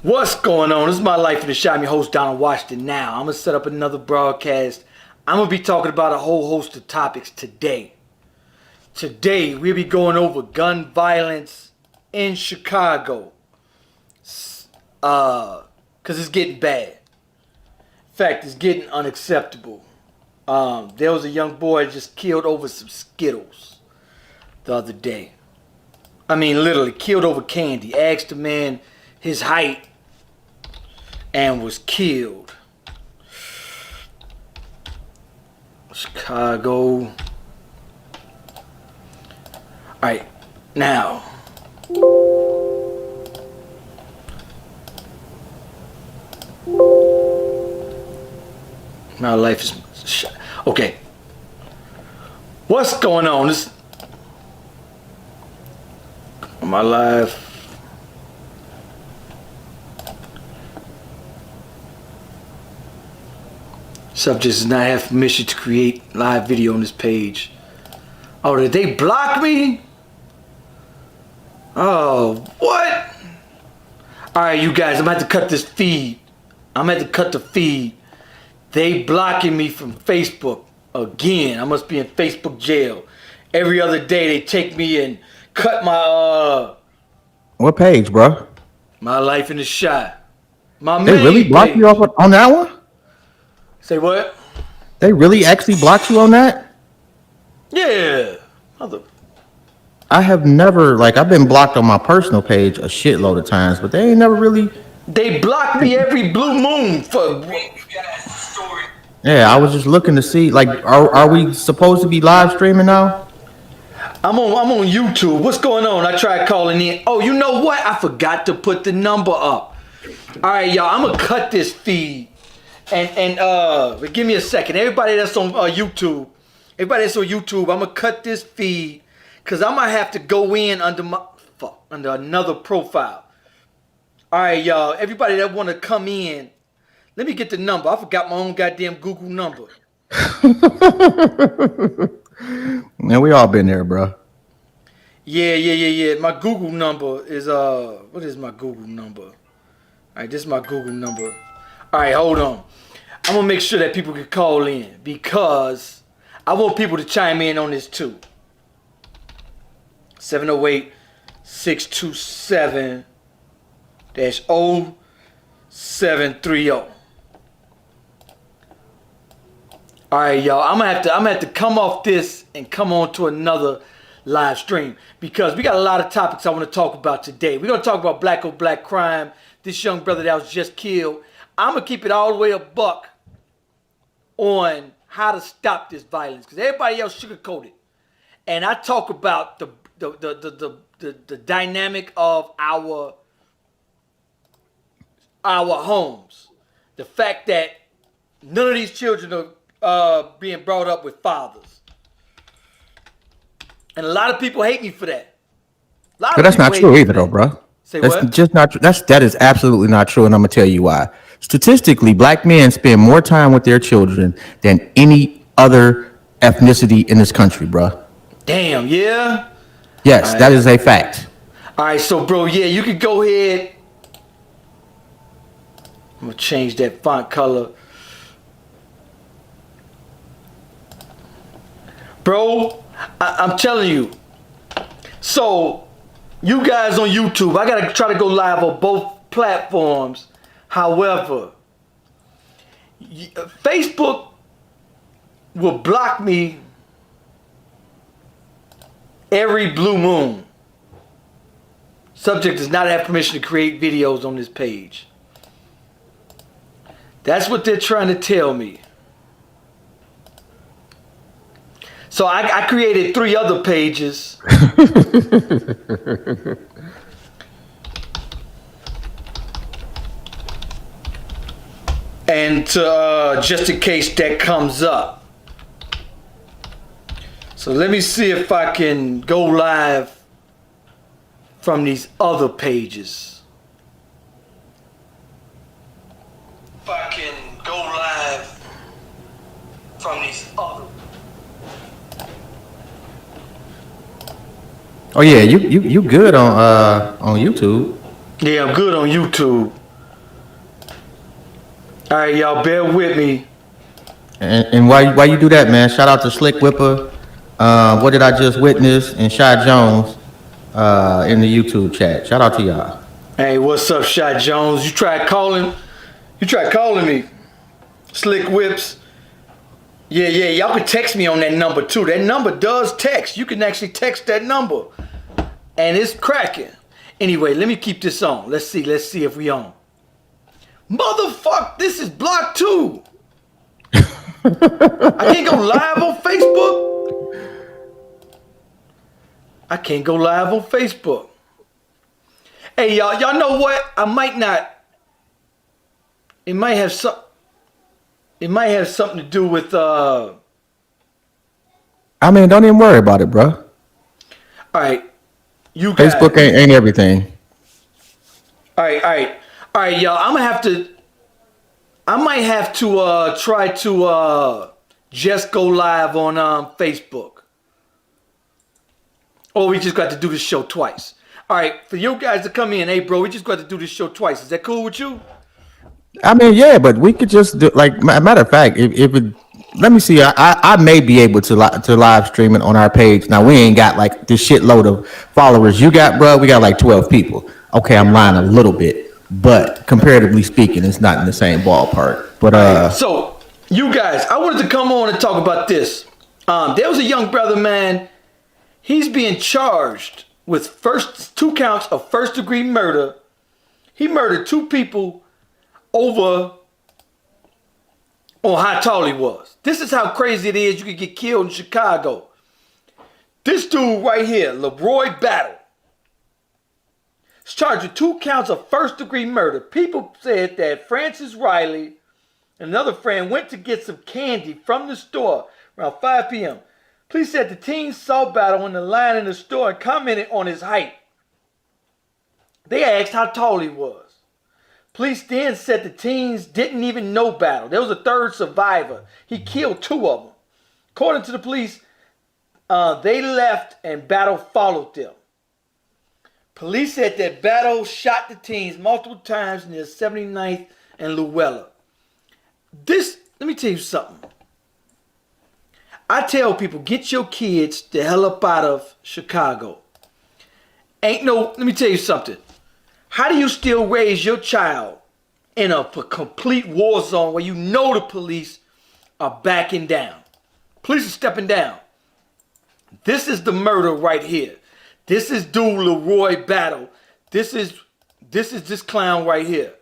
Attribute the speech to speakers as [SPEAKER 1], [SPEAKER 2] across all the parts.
[SPEAKER 1] What's going on? This is My Life in the Shot. I'm your host, Donald Washington. Now, I'm going to set up another broadcast. I'm going to be talking about a whole host of topics today. Today, we'll be going over gun violence in Chicago. Because it's getting bad. In fact, it's getting unacceptable. There was a young boy just killed over some Skittles the other day. I mean, literally, killed over candy. Asked the man his height and was killed. Chicago. Alright, now. My life is... Okay. What's going on? This... My life... Subject does not have permission to create live video on this page. Oh, did they block me? Oh, what? Alright, you guys, I'm about to cut this feed. I'm about to cut the feed. They blocking me from Facebook again. I must be in Facebook jail. Every other day they take me and cut my
[SPEAKER 2] What page, bro?
[SPEAKER 1] My Life in the Shot. My
[SPEAKER 2] They
[SPEAKER 1] main
[SPEAKER 2] really blocked
[SPEAKER 1] page.
[SPEAKER 2] you off on that one?
[SPEAKER 1] Say what?
[SPEAKER 2] They really actually blocked you on that?
[SPEAKER 1] Yeah.
[SPEAKER 2] I have never, I've been blocked on my personal page a shitload of times, but they ain't never really.
[SPEAKER 1] They block me every blue moon for.
[SPEAKER 2] Yeah, I was just looking to see, are we supposed to be live streaming now?
[SPEAKER 1] I'm on YouTube. What's going on? I tried calling in. Oh, you know what? I forgot to put the number up. All right, y'all. I'm gonna cut this feed, and but give me a second. Everybody that's on YouTube, I'm gonna cut this feed, cause I'm gonna have to go in under another profile. All right, y'all. Everybody that wanna come in, let me get the number. I forgot my own goddamn Google number.
[SPEAKER 2] Man, we all been there, bro.
[SPEAKER 1] Yeah. My Google number is what is my Google number? All right, this is my Google number. All right, hold on. I'm gonna make sure that people can call in because I want people to chime in on this too. 708-627-0730. All right, y'all. I'm gonna have to come off this and come on to another live stream because we got a lot of topics I want to talk about today. We're gonna talk about black on black crime. This young brother that was just killed. I'm gonna keep it all the way a buck on how to stop this violence because everybody else sugarcoated, and I talk about the dynamic of our homes, the fact that none of these children are being brought up with fathers. And a lot of people hate me for that.
[SPEAKER 2] But that's not true either, though, bro. That's just not true. That is absolutely not true, and I'm gonna tell you why. Statistically, black men spend more time with their children than any other ethnicity in this country, bro.
[SPEAKER 1] Damn, yeah?
[SPEAKER 2] Yes, that is a fact.
[SPEAKER 1] All right, so, bro, yeah, you can go ahead. I'm gonna change that font color. Bro, I'm telling you. So, you guys on YouTube, I gotta try to go live on both platforms. However, Facebook will block me every blue moon. Subject does not have permission to create videos on this page. That's what they're trying to tell me. So I created 3 other pages. And just in case that comes up. So let me see if I can go live from these other pages. If I can go live from these other.
[SPEAKER 2] Oh yeah, you good on YouTube.
[SPEAKER 1] Yeah, I'm good on YouTube. All right, y'all, bear with me.
[SPEAKER 2] And why you do that, man? Shout out to Slick Whipper. What did I just witness? And Shy Jones in the YouTube chat. Shout out to y'all.
[SPEAKER 1] Hey, what's up, Shy Jones? You tried calling me. Slick Whips. Yeah, y'all can text me on that number too. That number does text. You can actually text that number. And it's cracking. Anyway, let me keep this on. Let's see if we on. Motherfuck, this is block 2. I can't go live on Facebook. I can't go live on Facebook. Hey, y'all know what? I might not. It might have something to do with
[SPEAKER 2] I mean, don't even worry about it, bro.
[SPEAKER 1] All right. You guys.
[SPEAKER 2] Facebook ain't everything.
[SPEAKER 1] All right, y'all. I might have to try to just go live on Facebook. Or we just got to do this show twice. All right, for you guys to come in, hey, bro, we just got to do this show twice. Is that cool with you?
[SPEAKER 2] I mean, yeah, but we could just do, like, matter of fact, if it, let me see, I may be able to live stream it on our page. Now, we ain't got like this shitload of followers you got, bro. We got like 12 people. Okay, I'm lying a little bit, but comparatively speaking, it's not in the same ballpark. But
[SPEAKER 1] so you guys, I wanted to come on and talk about this. There was a young brother, man. He's being charged with 2 counts of first-degree murder. He murdered 2 people over on how tall he was. This is how crazy it is. You could get killed in Chicago. This dude right here, Leroy Battle, is charged with 2 counts of first-degree murder. People said that Francis Riley and another friend went to get some candy from the store around 5 p.m. Police said the teen saw Battle in the line in the store and commented on his height. They asked how tall he was. Police then said the teens didn't even know Battle. There was a 3rd survivor. He killed 2 of them. According to the police, they left and Battle followed them. Police said that Battle shot the teens multiple times near 79th and Luella. Let me tell you something. I tell people, get your kids the hell up out of Chicago. Let me tell you something. How do you still raise your child in a complete war zone where you know the police are backing down? Police are stepping down. This is the murder right here. This is dude Leroy Battle. This is this clown right here.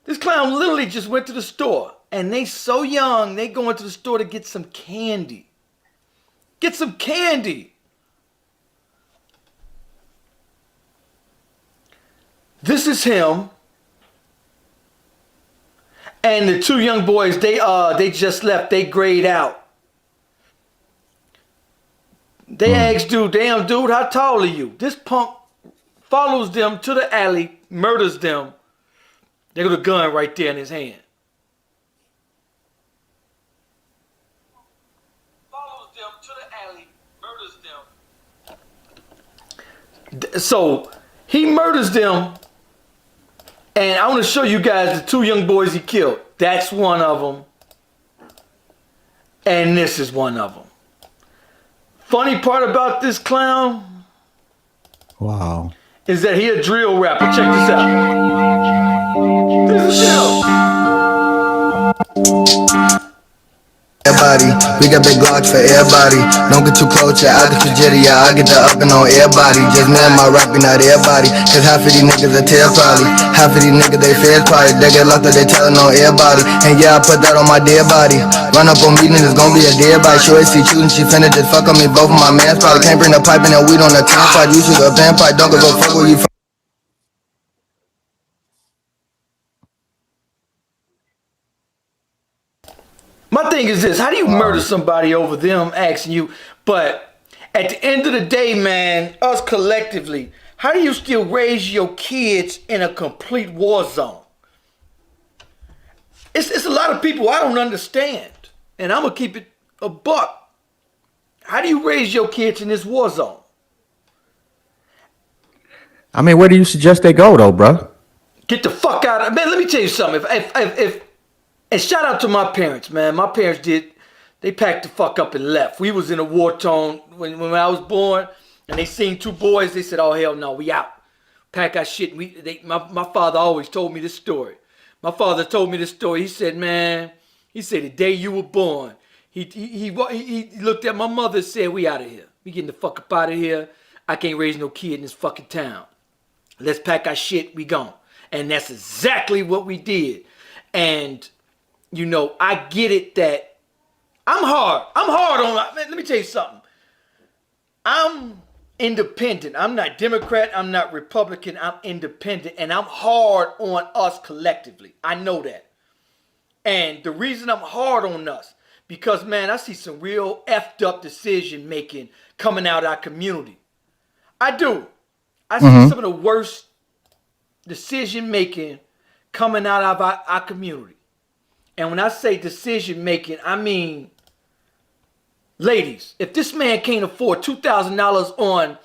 [SPEAKER 1] This clown literally just went to the store. And they so young, they going to the store to get some candy. Get some candy. This is him. And the 2 young boys, they just left. They grayed out. They asked dude, damn dude, how tall are you? This punk follows them to the alley, murders them. They got a gun right there in his hand. So he murders them, and I want to show you guys the 2 young boys he killed. That's one of them, and this is one of them. Funny part about this clown,
[SPEAKER 2] wow,
[SPEAKER 1] is that he a drill rapper. Check this out. This is him.
[SPEAKER 3] Everybody, we got big Glocks for everybody. Don't get too close, yeah, I get too jitty, yeah, I get the up and on everybody. Just me and my rapping, not everybody. Cause half of these niggas are tail probably. Half of these niggas, they feds probably. They get locked up, they telling on everybody. And yeah, I put that on my dead body. Run up on me, then it's gonna be a dead body. Sure, see shooting, she finna just fuck on me. Both of my mans probably can't bring the pipe and that weed on the top side. You shoot a vampire, don't give a fuck where you from.
[SPEAKER 1] My thing is this, how do you murder somebody over them asking you? But at the end of the day, man, us collectively, how do you still raise your kids in a complete war zone? It's a lot of people I don't understand. And I'm going to keep it a buck. How do you raise your kids in this war zone?
[SPEAKER 2] I mean, where do you suggest they go, though, bro?
[SPEAKER 1] Get the fuck out of, man, let me tell you something. If and shout out to my parents, man. My parents they packed the fuck up and left. We was in a war zone when I was born, and they seen 2 boys. They said, "Oh hell no, we out. Pack our shit." My father always told me this story. My father told me this story. He said, "Man," he said, "the day you were born, he looked at my mother and said, we out of here. We getting the fuck up out of here. I can't raise no kid in this fucking town. Let's pack our shit. We gone." And that's exactly what we did. And you know, I get it that I'm hard on, man, let me tell you something. I'm independent. I'm not Democrat. I'm not Republican. I'm independent. And I'm hard on us collectively. I know that. And the reason I'm hard on us, because, man, I see some real effed up decision making coming out of our community. I do. I see some of the worst decision making coming out of our community. And when I say decision making, I mean, ladies, if this man can't afford $2,000 on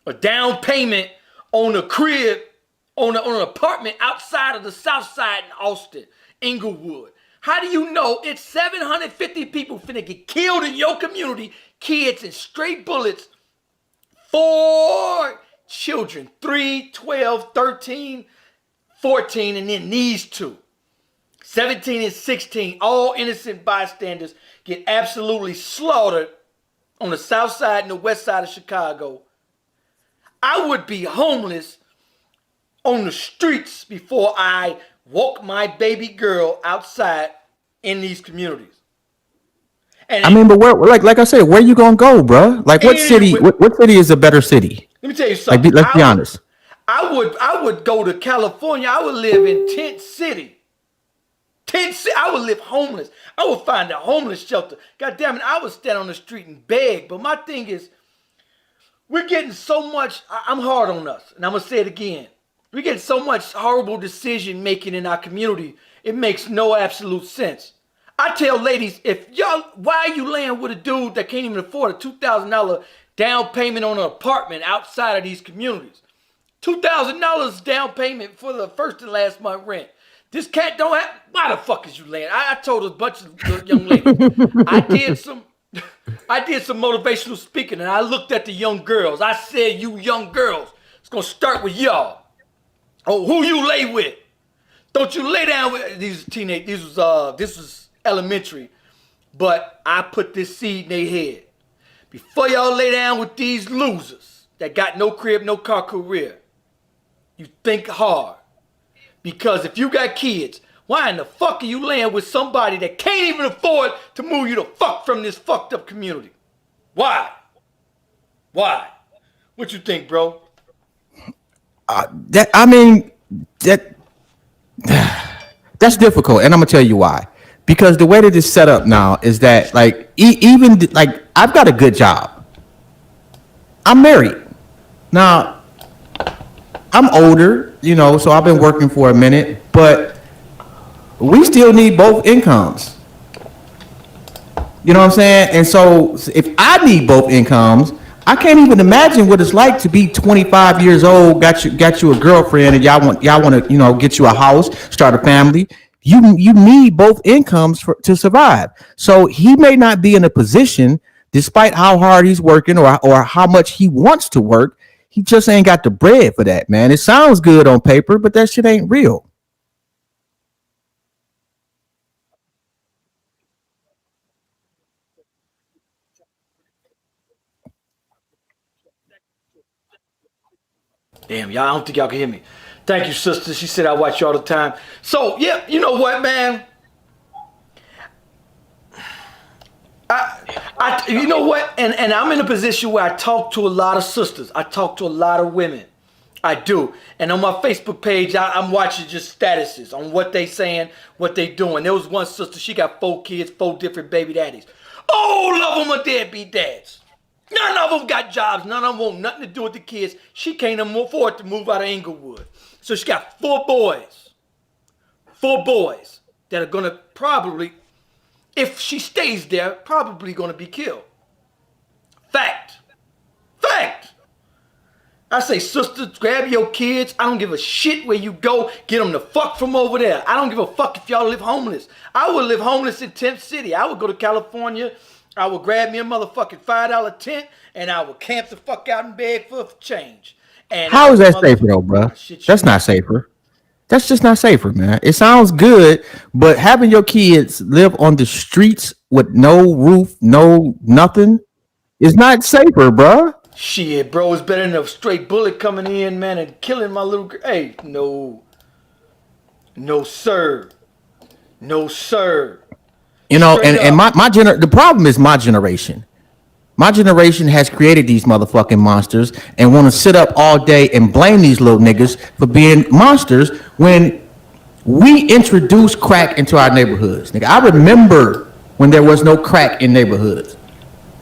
[SPEAKER 1] a down payment on a crib, on an apartment outside of the South Side in Austin, Inglewood, how do you know it's 750 people finna get killed in your community, kids and stray bullets, 4 children, 3, 12, 13, 14, and then these 2. 17 and 16, all innocent bystanders get absolutely slaughtered on the south side and the west side of Chicago. I would be homeless on the streets before I walk my baby girl outside in these communities. And
[SPEAKER 2] I mean, but where, like I said, where you gonna go, bro? Like, what city? What city is a better city?
[SPEAKER 1] Let me tell you something.
[SPEAKER 2] Like, let's be honest.
[SPEAKER 1] I would go to California. I would live in Tent City. I would live homeless. I would find a homeless shelter. God damn it, I would stand on the street and beg. But my thing is, we're getting so much, I'm hard on us, and I'm going to say it again. We're getting so much horrible decision making in our community, it makes no absolute sense. I tell ladies, why are you laying with a dude that can't even afford a $2,000 down payment on an apartment outside of these communities? $2,000 down payment for the first and last month rent. This cat don't have, why the fuck is you laying? I told a bunch of young ladies, I did some motivational speaking, and I looked at the young girls. I said, you young girls, it's gonna start with y'all. Oh, who you lay with? Don't you lay down with these teenage, this was elementary, but I put this seed in their head. Before y'all lay down with these losers that got no crib, no car, career, you think hard. Because if you got kids, why in the fuck are you laying with somebody that can't even afford to move you the fuck from this fucked up community? Why? Why? What you think, bro?
[SPEAKER 2] That's difficult, and I'm gonna tell you why. Because the way that it's set up now is that, like, even like, I've got a good job. I'm married now. I'm older, so I've been working for a minute, but we still need both incomes. You know what I'm saying? And so if I need both incomes, I can't even imagine what it's like to be 25 years old, got you a girlfriend, and y'all want to, get you a house, start a family. You need both incomes to survive. So he may not be in a position, despite how hard he's working or how much he wants to work. He just ain't got the bread for that, man. It sounds good on paper, but that shit ain't real.
[SPEAKER 1] Damn, y'all, I don't think y'all can hear me. Thank you, sister. She said I watch you all the time. So, yeah, you know what, man? You know what? And I'm in a position where I talk to a lot of sisters. I talk to a lot of women. I do. And on my Facebook page, I'm watching just statuses on what they saying, what they doing. There was one sister, she got 4 kids, 4 different baby daddies. All of them are deadbeat dads. None of them got jobs. None of them want nothing to do with the kids. She can't afford to move out of Inglewood. So she got 4 boys. 4 boys that are going to probably, if she stays there, probably going to be killed. Fact. I say, sisters, grab your kids. I don't give a shit where you go. Get them the fuck from over there. I don't give a fuck if y'all live homeless. I would live homeless in Tent City. I would go to California. I would grab me a motherfucking $5 tent and I would camp the fuck out and beg for change. And
[SPEAKER 2] How is that safer though, bro? That's not safer. That's just not safer, man. It sounds good, but having your kids live on the streets with no roof, no nothing, is not safer, bro.
[SPEAKER 1] Shit, bro, it's better than a straight bullet coming in, man, and killing my little girl. Hey, no. No, sir. No, sir.
[SPEAKER 2] You know, and the problem is my generation. My generation has created these motherfucking monsters and want to sit up all day and blame these little niggas for being monsters when we introduced crack into our neighborhoods. Nigga, I remember when there was no crack in neighborhoods.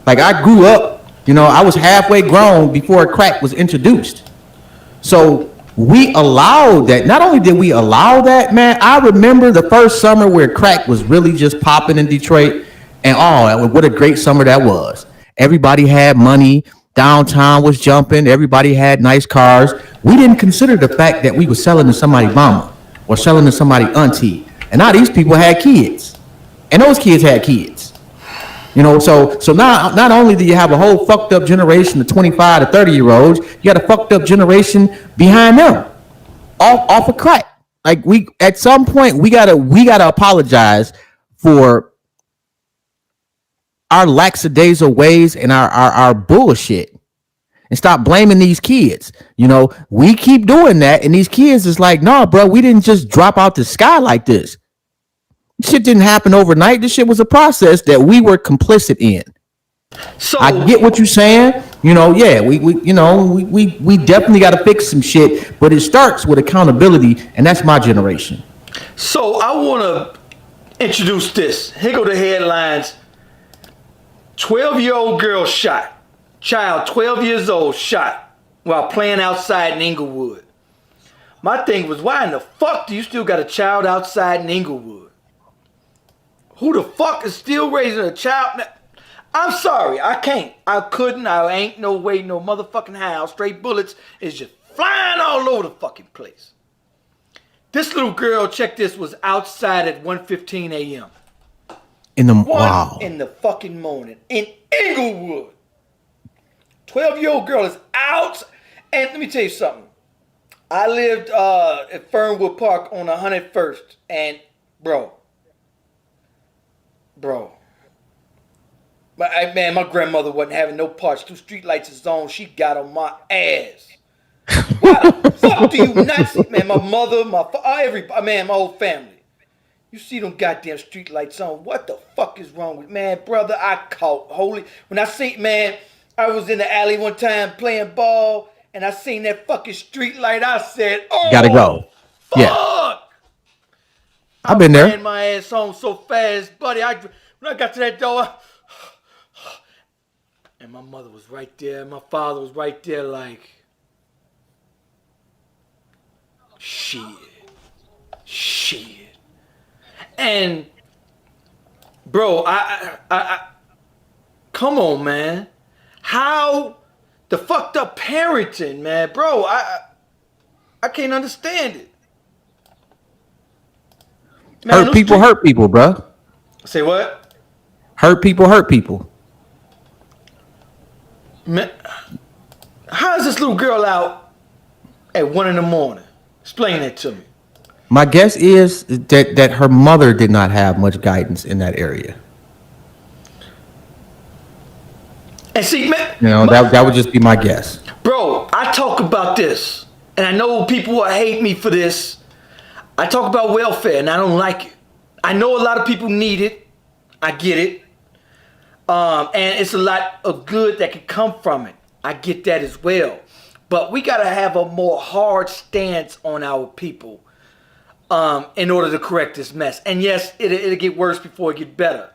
[SPEAKER 2] Like, I grew up, you know, I was halfway grown before crack was introduced. So we allowed that. Not only did we allow that, man, I remember the first summer where crack was really just popping in Detroit. And oh, what a great summer that was. Everybody had money. Downtown was jumping. Everybody had nice cars. We didn't consider the fact that we were selling to somebody's mama or selling to somebody's auntie. And now these people had kids. And those kids had kids. You know, so now not only do you have a whole fucked up generation of 25 to 30-year-olds, you got a fucked up generation behind them, off of crack. Like, we at some point we gotta apologize for our lackadaisical ways and our bullshit, and stop blaming these kids. You know, we keep doing that, and these kids is like, no, bro, we didn't just drop out the sky like this. Shit didn't happen overnight. This shit was a process that we were complicit in. So I get what you're saying. You know, yeah, we definitely got to fix some shit, but it starts with accountability, and that's my generation.
[SPEAKER 1] So I want to introduce this. Here go the headlines. 12-year-old girl shot. Child 12 years old shot while playing outside in Inglewood. My thing was, why in the fuck do you still got a child outside in Inglewood? Who the fuck is still raising a child? I'm sorry, I can't. I couldn't. I ain't no way, no motherfucking how. Straight bullets is just flying all over the fucking place. This little girl, check this, was outside at 1:15 a.m.
[SPEAKER 2] Wow.
[SPEAKER 1] In the fucking morning in Inglewood. 12-year-old girl is out. And let me tell you something. I lived at Fernwood Park on 101st, and bro, my grandmother wasn't having no parts. 2 streetlights is on. She got on my ass. Why the fuck do you not see? Man, my mother, everybody, man, my whole family. You see them goddamn streetlights on. What the fuck is wrong with, man, brother? I caught holy. When I see, man, I was in the alley one time playing ball, and I seen that fucking streetlight. I said, oh,
[SPEAKER 2] gotta go.
[SPEAKER 1] Fuck.
[SPEAKER 2] Yeah. I've been there.
[SPEAKER 1] I ran my ass home so fast, buddy. When I got to that door, and my mother was right there, my father was right there, like, shit. And, bro, I come on, man. How the fucked up parenting, man, bro? I can't understand it. Man,
[SPEAKER 2] hurt people, bro.
[SPEAKER 1] Say what?
[SPEAKER 2] Hurt people.
[SPEAKER 1] Man, how is this little girl out at 1 a.m? Explain that to me.
[SPEAKER 2] My guess is that her mother did not have much guidance in that area.
[SPEAKER 1] And see, man,
[SPEAKER 2] you know, that would just be my guess.
[SPEAKER 1] Bro, I talk about this, and I know people will hate me for this. I talk about welfare, and I don't like it. I know a lot of people need it. I get it. And it's a lot of good that can come from it. I get that as well. But we got to have a more hard stance on our people in order to correct this mess. And yes, it'll get worse before it get better.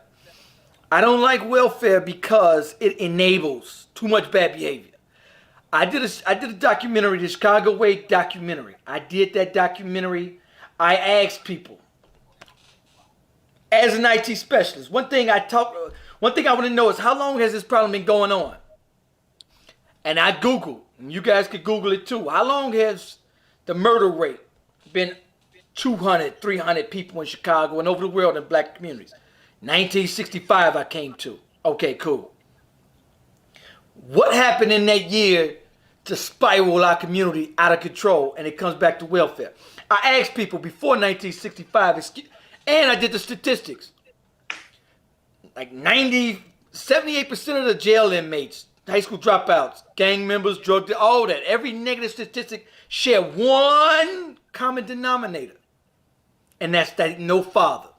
[SPEAKER 1] I don't like welfare because it enables too much bad behavior. I did a documentary, the Chicago Way documentary. I did that documentary. I asked people, as an IT specialist, one thing I want to know is, how long has this problem been going on? And I Googled, You guys could Google it too. How long has the murder rate been 200, 300 people in Chicago and over the world in black communities? 1965 I came to. Okay, cool. What happened in that year to spiral our community out of control, and it comes back to welfare? I asked people before 1965, and I did the statistics. Like 78% of the jail inmates, high school dropouts, gang members, drug, all that, every negative statistic share one common denominator. And that's that no father.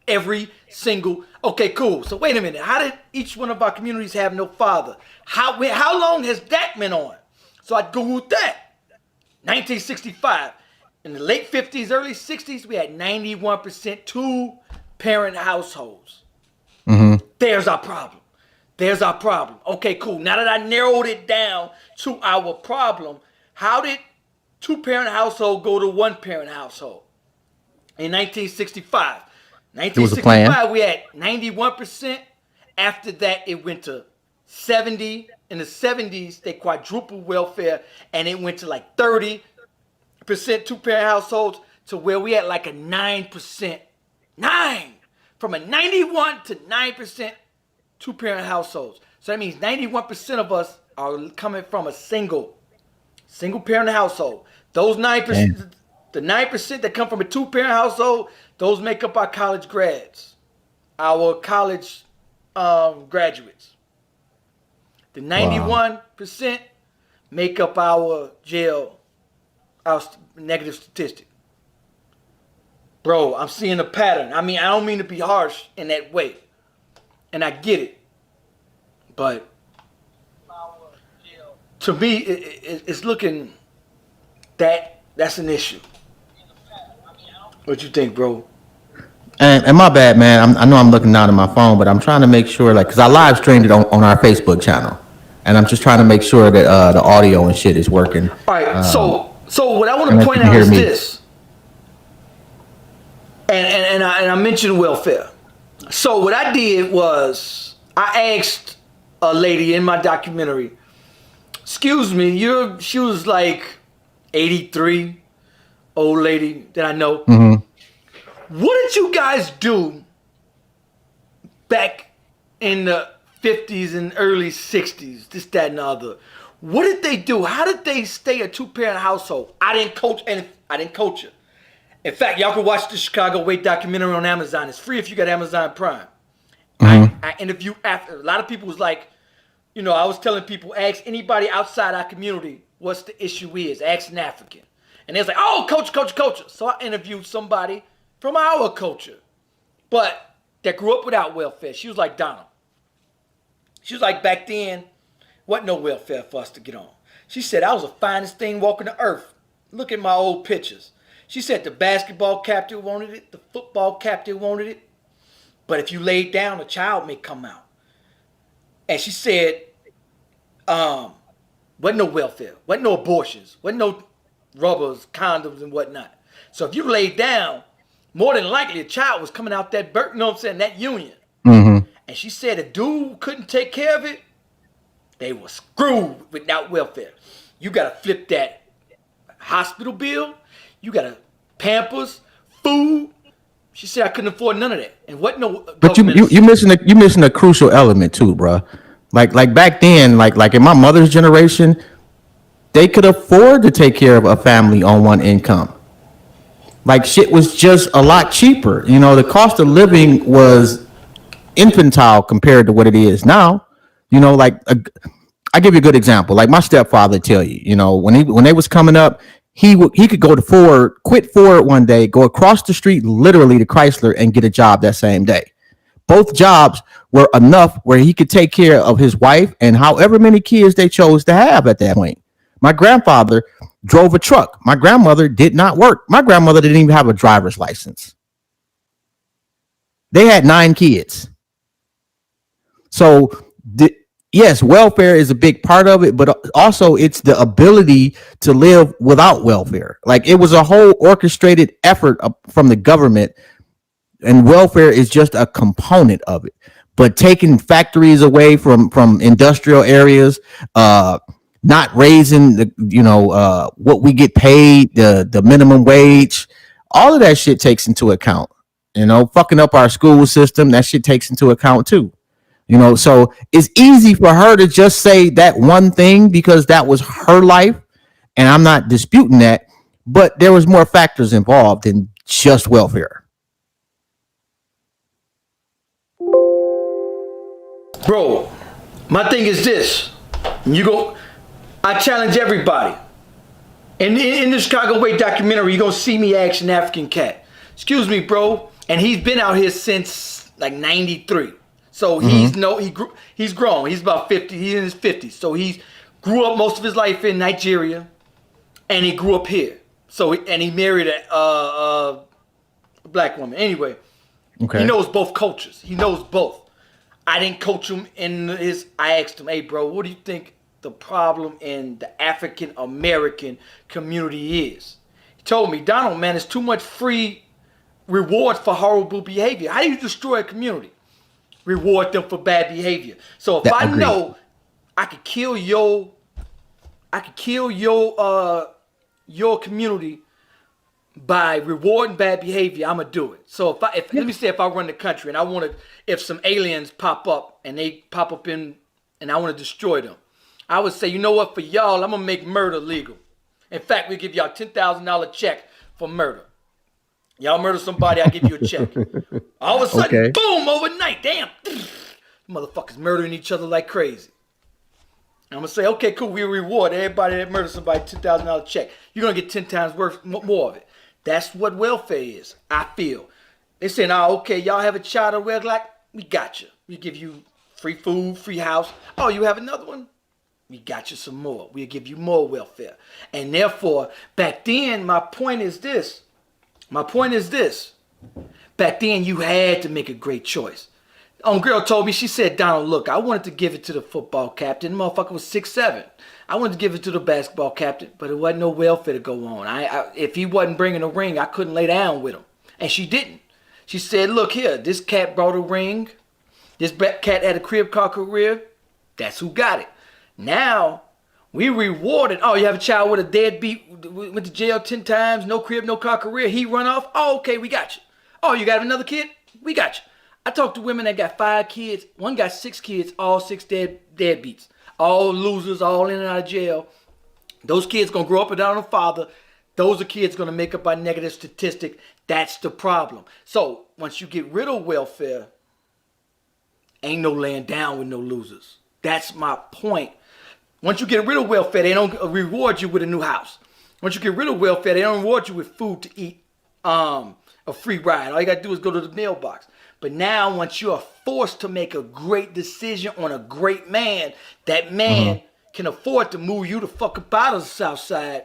[SPEAKER 1] Every single, okay, cool. So wait a minute. How did each one of our communities have no father? How long has that been on? So I Googled that. 1965. In the late 50s, early 60s, we had 91% two-parent households. Mm-hmm. There's our problem. There's our problem. Okay, cool. Now that I narrowed it down to our problem, how did two-parent household go to one-parent household? In 1965. 1965, we had 91%. After that, it went to 70. In the 70s, they quadrupled welfare, and it went to like 30% two-parent households to where we had like a 9%. 9! From a 91 to 9% two-parent households. So that means 91% of us are coming from a single-parent household. Those 9%, the 9% that come from a two-parent household, those make up our college grads, our college graduates. The 91% make up our jail, our negative statistic. Bro, I'm seeing a pattern. I mean, I don't mean to be harsh in that way. And I get it. But to me, it's looking that's an issue. What you think, bro?
[SPEAKER 2] And my bad, man. I know I'm looking down at my phone, but I'm trying to make sure, like, because I live streamed it on our Facebook channel. And I'm just trying to make sure that the audio and shit is working.
[SPEAKER 1] All right, so what I want to point out is this. And I mentioned welfare. So what I did was I asked a lady in my documentary, excuse me, she was like 83, old lady that I know. Mm-hmm. What did you guys do back in the 50s and early 60s, this, that, and the other? What did they do? How did they stay a two-parent household? I didn't coach it. In fact, y'all can watch the Chicago Way documentary on Amazon. It's free if you got Amazon Prime. Mm-hmm. I interviewed after. A lot of people was like, I was telling people, ask anybody outside our community what's the issue is. Ask an African. And they was like, oh, culture. So I interviewed somebody from our culture, but that grew up without welfare. She was like Donald. She was like, back then, wasn't no welfare for us to get on. She said, I was the finest thing walking the earth. Look at my old pictures. She said the basketball captain wanted it, the football captain wanted it, but if you laid down, a child may come out. And she said, wasn't no welfare, wasn't no abortions, wasn't no rubbers, condoms, and whatnot. So if you laid down, more than likely a child was coming out that that union. Mm-hmm. And she said if dude couldn't take care of it, they were screwed without welfare. You got to flip that hospital bill. You got to Pampers, food. She said I couldn't afford none of that. And what no.
[SPEAKER 2] But you missing a crucial element too, bro. Like back then, like in my mother's generation, they could afford to take care of a family on one income. Like shit was just a lot cheaper. The cost of living was infantile compared to what it is now. I give you a good example. Like my stepfather tell you, when they was coming up, he could go to Ford, quit Ford one day, go across the street literally to Chrysler and get a job that same day. Both jobs were enough where he could take care of his wife and however many kids they chose to have at that point. My grandfather drove a truck. My grandmother did not work. My grandmother didn't even have a driver's license. They had 9 kids. So yes, welfare is a big part of it, but also it's the ability to live without welfare. Like it was a whole orchestrated effort from the government, and welfare is just a component of it. But taking factories away from industrial areas, not raising the what we get paid, the minimum wage, all of that shit takes into account. Fucking up our school system, that shit takes into account too. So it's easy for her to just say that one thing because that was her life, and I'm not disputing that, but there was more factors involved than just welfare.
[SPEAKER 1] Bro, my thing is this. I challenge everybody. In the Chicago Way documentary, you're going to see me ask an African cat. Excuse me, bro. And he's been out here since like 93. So he's grown. He's about 50. He's in his 50s. So he grew up most of his life in Nigeria. And he grew up here. And he married a black woman. Anyway, okay. He knows both cultures. He knows both. I didn't coach him I asked him, hey, bro, what do you think the problem in the African American community is? He told me, Donald, man, it's too much free reward for horrible behavior. How do you destroy a community? Reward them for bad behavior. So if I know I could kill your community by rewarding bad behavior, I'm gonna do it. So let me say if I run the country and if some aliens pop up and and I want to destroy them, I would say, you know what, for y'all, I'm gonna make murder legal. In fact, we give y'all $10,000 check for murder. Y'all murder somebody, I'll give you a check. All of a sudden, boom, overnight, damn, motherfuckers murdering each other like crazy. I'm gonna say, okay, cool, we reward everybody that murders somebody $10,000 check. You're gonna get 10 times more of it. That's what welfare is, I feel. They saying, okay, y'all have a child of wedlock? We got you. We give you free food, free house. Oh, you have another one? We got you some more. We'll give you more welfare. And therefore, back then, my point is this. Back then, you had to make a great choice. Girl told me, she said, Donald, look, I wanted to give it to the football captain. The motherfucker was 6'7". I wanted to give it to the basketball captain, but it wasn't no welfare to go on. If he wasn't bringing a ring, I couldn't lay down with him. And she didn't. She said, look here, this cat brought a ring. This cat had a crib car career. That's who got it. Now, we rewarded. Oh, you have a child with a deadbeat, went to jail 10 times, no crib, no car career. He run off. Oh, okay, we got you. Oh, you got another kid? We got you. I talked to women that got 5 kids. One got 6 kids, all 6 deadbeats. All losers, all in and out of jail. Those kids going to grow up without a father. Those are kids going to make up our negative statistic. That's the problem. So once you get rid of welfare, ain't no laying down with no losers. That's my point. Once you get rid of welfare, they don't reward you with a new house. Once you get rid of welfare, they don't reward you with food to eat, a free ride. All you got to do is go to the mailbox. But now, once you are forced to make a great decision on a great man, that man can afford to move you the fuck up out of the South Side.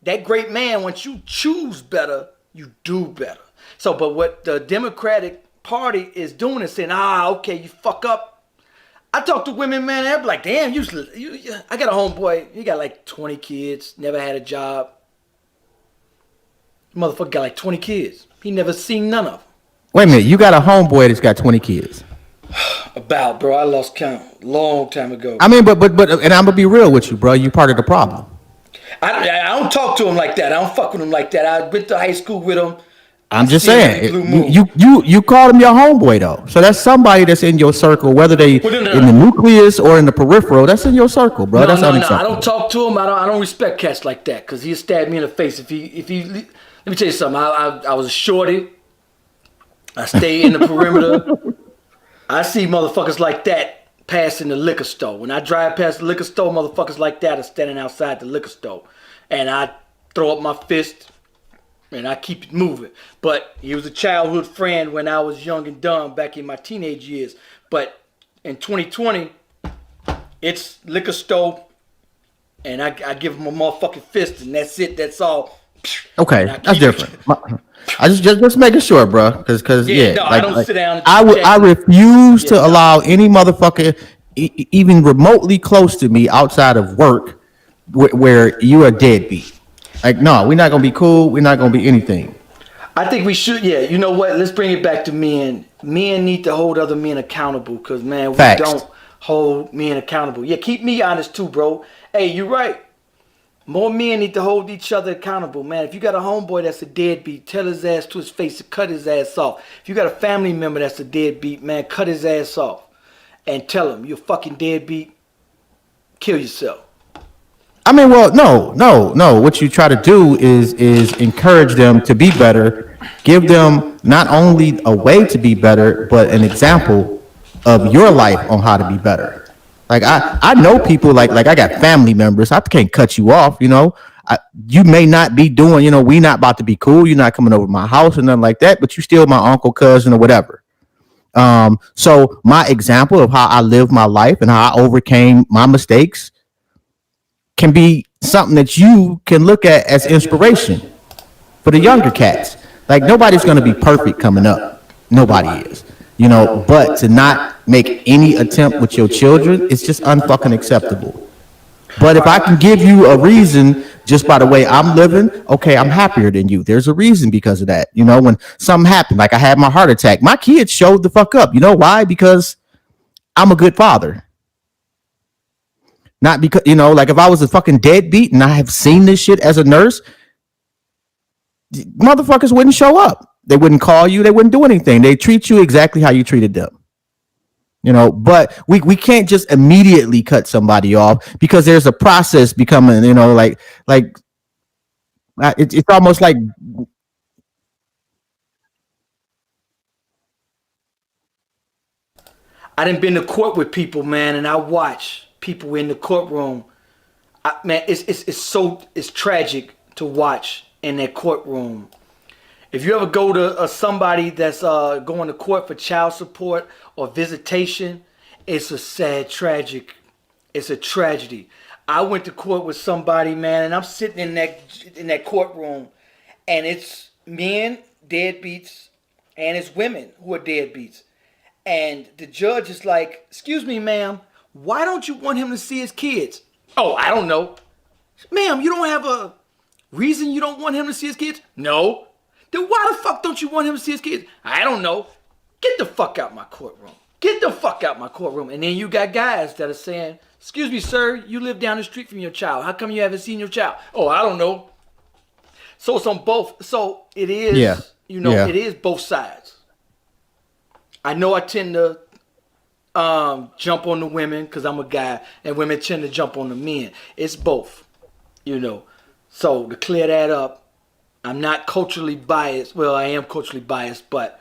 [SPEAKER 1] That great man, once you choose better, you do better. So, but what the Democratic Party is doing is saying, okay, you fuck up. I talk to women, man, they're like, damn, I got a homeboy, he got like 20 kids, never had a job. Motherfucker got like 20 kids. He never seen none of them.
[SPEAKER 2] Wait a minute, you got a homeboy that's got 20 kids.
[SPEAKER 1] Bro, I lost count long time ago.
[SPEAKER 2] I mean, but, and I'm gonna be real with you, bro. You part of the problem.
[SPEAKER 1] I don't talk to him like that. I don't fuck with him like that. I went to high school with him.
[SPEAKER 2] I'm just saying, you called him your homeboy though, so that's somebody that's in your circle, whether they in the nucleus or in the peripheral. That's in your circle, bro. That's unacceptable.
[SPEAKER 1] I don't talk to him. I don't respect cats like that because he'll stab me in the face if he. Let me tell you something. I was a shorty. I stay in the perimeter. I see motherfuckers like that passing the liquor store. When I drive past the liquor store, motherfuckers like that are standing outside the liquor store. And I throw up my fist and I keep it moving. But he was a childhood friend when I was young and dumb back in my teenage years. But in 2020, it's liquor store and I give him a motherfucking fist and that's it. That's all.
[SPEAKER 2] Okay, that's different. I just making sure, bro, because
[SPEAKER 1] I don't sit down.
[SPEAKER 2] I refuse to allow any motherfucker even remotely close to me outside of work where you are deadbeat. Like, no, we're not gonna be cool. We're not gonna be anything.
[SPEAKER 1] I think we should. Yeah, you know what? Let's bring it back to men. Men need to hold other men accountable because man, we don't hold men accountable. Yeah, keep me honest too, bro. Hey, you're right. More men need to hold each other accountable, man. If you got a homeboy that's a deadbeat, tell his ass to his face to cut his ass off. If you got a family member that's a deadbeat, man, cut his ass off. And tell him, you're a fucking deadbeat, kill yourself.
[SPEAKER 2] I mean, well, no. What you try to do is encourage them to be better, give them not only a way to be better, but an example of your life on how to be better. Like I know people like I got family members. I can't cut you off, you know. You may not be doing, you know, we not about to be cool. You're not coming over to my house or nothing like that, but you still my uncle, cousin, or whatever. So my example of how I live my life and how I overcame my mistakes can be something that you can look at as inspiration for the younger cats. Like nobody's going to be perfect coming up. Nobody is, you know, but to not make any attempt with your children, it's just unfucking acceptable. But if I can give you a reason just by the way I'm living, okay, I'm happier than you. There's a reason because of that. You know, when something happened, like I had my heart attack, my kids showed the fuck up. You know why? Because I'm a good father. Not because, you know, like if I was a fucking deadbeat and I have seen this shit as a nurse, motherfuckers wouldn't show up. They wouldn't call you. They wouldn't do anything. They treat you exactly how you treated them. You know, but we can't just immediately cut somebody off because there's a process becoming, you know, like it's almost like
[SPEAKER 1] I done been to court with people, man, and I watch people in the courtroom. Man, it's tragic to watch in that courtroom. If you ever go to somebody that's going to court for child support or visitation, it's a sad, tragic. It's a tragedy. I went to court with somebody, man, and I'm sitting in that courtroom, and it's men, deadbeats, and it's women who are deadbeats. And the judge is like, "Excuse me, ma'am, why don't you want him to see his kids?" "Oh, I don't know." "Ma'am, you don't have a reason you don't want him to see his kids?" "No." "Then why the fuck don't you want him to see his kids?" "I don't know." Get the fuck out my courtroom. Get the fuck out my courtroom. And then you got guys that are saying, "Excuse me, sir, you live down the street from your child. How come you haven't seen your child?" "Oh, I don't know." So it's on both. So it is, it is both sides. I know I tend to jump on the women because I'm a guy, and women tend to jump on the men. It's both, you know. So to clear that up, I'm not culturally biased. Well, I am culturally biased, but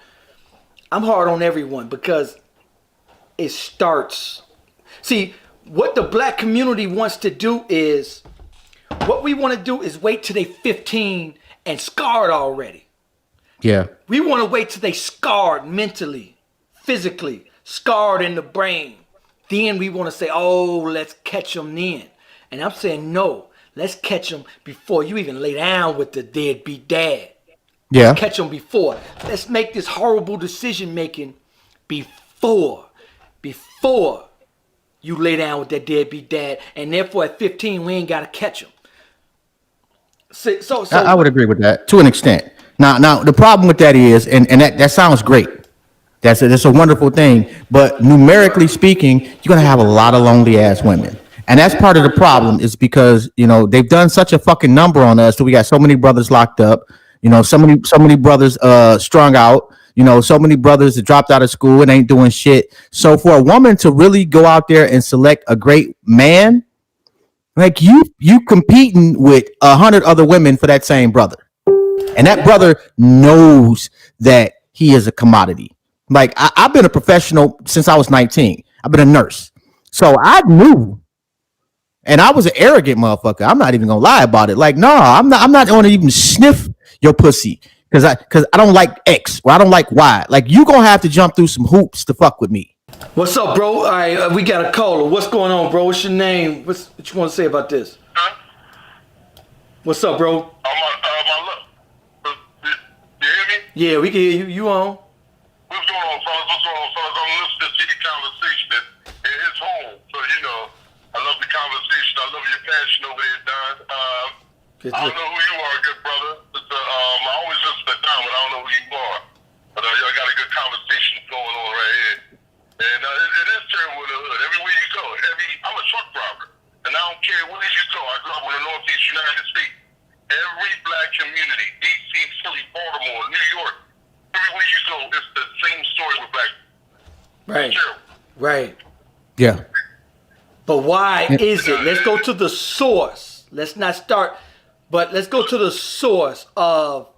[SPEAKER 1] I'm hard on everyone because it starts. See, what the black community wants to do is, what we want to do is wait till they 15 and scarred already.
[SPEAKER 2] Yeah.
[SPEAKER 1] We want to wait till they scarred mentally, physically, scarred in the brain. Then we want to say, "Oh, let's catch them then." And I'm saying, no, let's catch them before you even lay down with the deadbeat dad.
[SPEAKER 2] Yeah.
[SPEAKER 1] Let's catch them before. Let's make this horrible decision making before you lay down with that deadbeat dad. And therefore at 15, we ain't got to catch them. So
[SPEAKER 2] I would agree with that to an extent. Now the problem with that is, and that sounds great. That's a wonderful thing. But numerically speaking, you're going to have a lot of lonely ass women. And that's part of the problem is because, you know, they've done such a fucking number on us that we got so many brothers locked up, you know, so many brothers strung out, you know, so many brothers that dropped out of school and ain't doing shit. So for a woman to really go out there and select a great man, like you competing with 100 other women for that same brother. And that brother knows that he is a commodity. Like I've been a professional since I was 19. I've been a nurse. So I knew, and I was an arrogant motherfucker. I'm not even gonna lie about it. Like, no, I'm not gonna even sniff your pussy because I don't like X or I don't like Y. Like you gonna have to jump through some hoops to fuck with me.
[SPEAKER 1] What's up, bro? All right, we got a caller. What's going on, bro? What's your name? What you want to say about this?
[SPEAKER 4] Huh?
[SPEAKER 1] What's up, bro?
[SPEAKER 4] You hear me?
[SPEAKER 1] Yeah, we can hear you. You on?
[SPEAKER 4] What's going on, fellas? I'm listening to the conversation at his home. So, you know, I love the conversation. I love your passion over there, Don. I don't know who you are, good brother. I always listen to Don, but I don't know who you are. But y'all got a good conversation going on right here. And it is terrible in the hood. Everywhere Baltimore, New York, everywhere you go, it's the same story with black people.
[SPEAKER 1] Right. Right.
[SPEAKER 2] Yeah.
[SPEAKER 1] But why is it? Let's go to the source. Let's not start, but let's go to the source of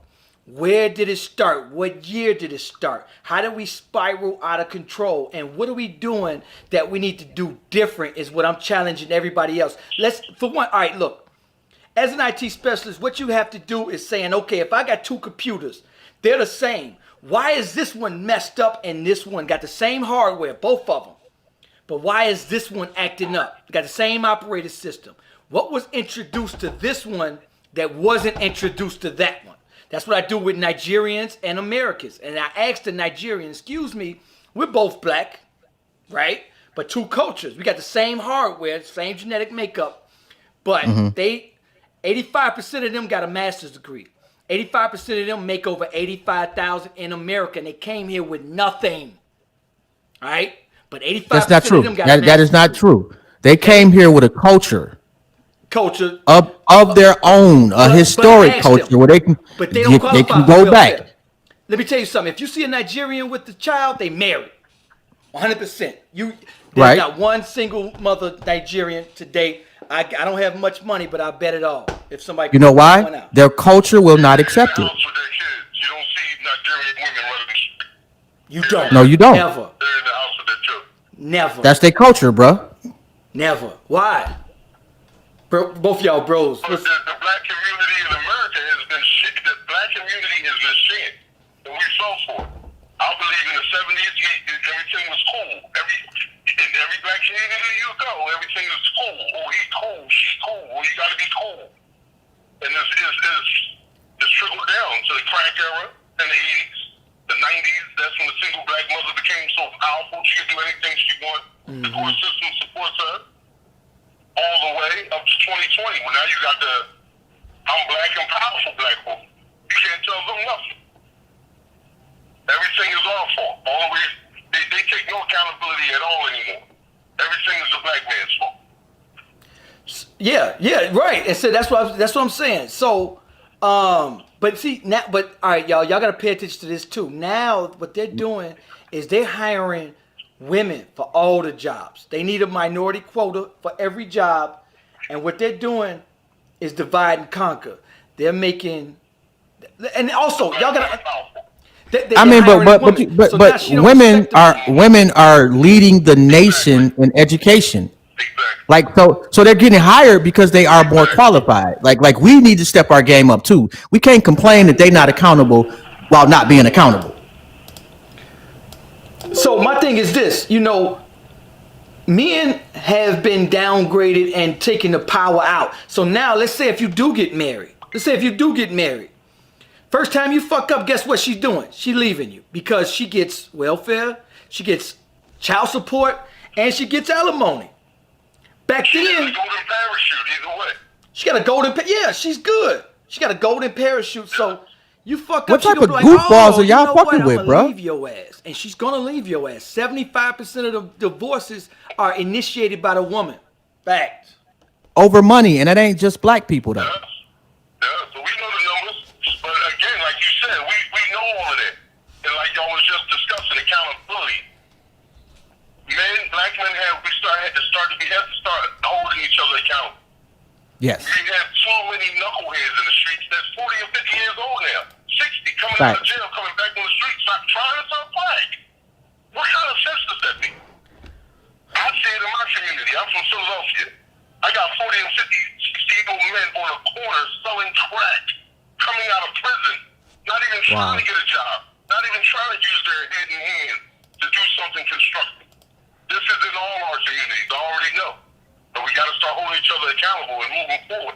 [SPEAKER 1] where did it start? What year did it start? How did we spiral out of control? And what are we doing that we need to do different is what I'm challenging everybody else. For one, all right, look. As an IT specialist, what you have to do is saying, okay, if I got two computers, they're the same. Why is this one messed up and this one got the same hardware, both of them? But why is this one acting up? Got the same operating system. What was introduced to this one that wasn't introduced to that one? That's what I do with Nigerians and Americans. And I asked the Nigerians, excuse me, we're both black, right? But two cultures. We got the same hardware, same genetic makeup. But 85% of them got a master's degree. 85% of them make over $85,000 in America. And they came here with nothing, right? But 85%
[SPEAKER 2] That's not true.
[SPEAKER 1] of them got
[SPEAKER 2] That is not true. They came here with a culture
[SPEAKER 1] of
[SPEAKER 2] their own, a historic culture where they can go back.
[SPEAKER 1] Let me tell you something. If you see a Nigerian with the child, they married. 100%. There's not one single mother Nigerian today. I don't have much money, but I bet it all. If somebody,
[SPEAKER 2] you know why? Their culture will not accept it.
[SPEAKER 4] You don't see Nigerian women running.
[SPEAKER 1] You don't.
[SPEAKER 2] No, you don't.
[SPEAKER 1] Never.
[SPEAKER 4] They're in the house with their children.
[SPEAKER 1] Never.
[SPEAKER 2] That's their culture, bro.
[SPEAKER 1] Never. Why? Both y'all bros.
[SPEAKER 4] But the black community in America has been shit. The black community has been shit. And we fell for it. I believe in the 70s, everything was cool. In every black community you go, everything is cool. Oh, he's cool, she's cool. Oh, you gotta be cool. And it's trickled down to the crack era in the 80s, the 90s. That's when the single black mother became so powerful. She could do anything she wanted. The court system supports her. All the way up to 2020, when now you got the I'm black and powerful black woman. You can't tell them nothing. Everything is our fault. All the way, they take no accountability at all anymore. Everything is the black man's fault.
[SPEAKER 1] Yeah, right. And so that's what I'm saying. So, but see now, all right, y'all gotta pay attention to this too. Now, what they're doing is they're hiring women for all the jobs. They need a minority quota for every job, and what they're doing is divide and conquer. They're making, and also y'all gotta.
[SPEAKER 2] But women are leading the nation in education.
[SPEAKER 4] Exactly.
[SPEAKER 2] So they're getting hired because they are more qualified. Like we need to step our game up too. We can't complain that they're not accountable while not being accountable.
[SPEAKER 1] So my thing is this, men have been downgraded and taking the power out. So now let's say if you do get married, first time you fuck up, guess what she's doing? She's leaving you because she gets welfare, she gets child support, and she gets alimony. Back then,
[SPEAKER 4] she got a golden parachute either way.
[SPEAKER 1] She got a golden, yeah, she's good. She got a golden parachute, so you fuck up.
[SPEAKER 2] What type of goofballs are y'all fucking with, bro?
[SPEAKER 1] Leave your ass, and she's gonna leave your ass. 75% of the divorces are initiated by the woman. Fact.
[SPEAKER 2] Over money, and it ain't just black people though.
[SPEAKER 4] Yeah, so we know the numbers, but again, like you said, we know all of that, and like y'all was just discussing accountability. Black men have to start holding each other accountable.
[SPEAKER 2] Yes.
[SPEAKER 4] We have too many knuckleheads in the streets that's 40 or 50 years old now. 60 coming out of jail, coming back on the streets, trying to start flag. What kind of sense does that make? I see it in my community. I'm from Philadelphia. I got 40 and 50, 60-year-old men on a corner selling crack, coming out of prison, not even trying to get a job, not even trying to use their head and hand to do something constructive. This is in all our communities. I already know. But we got to start holding each other accountable and moving forward.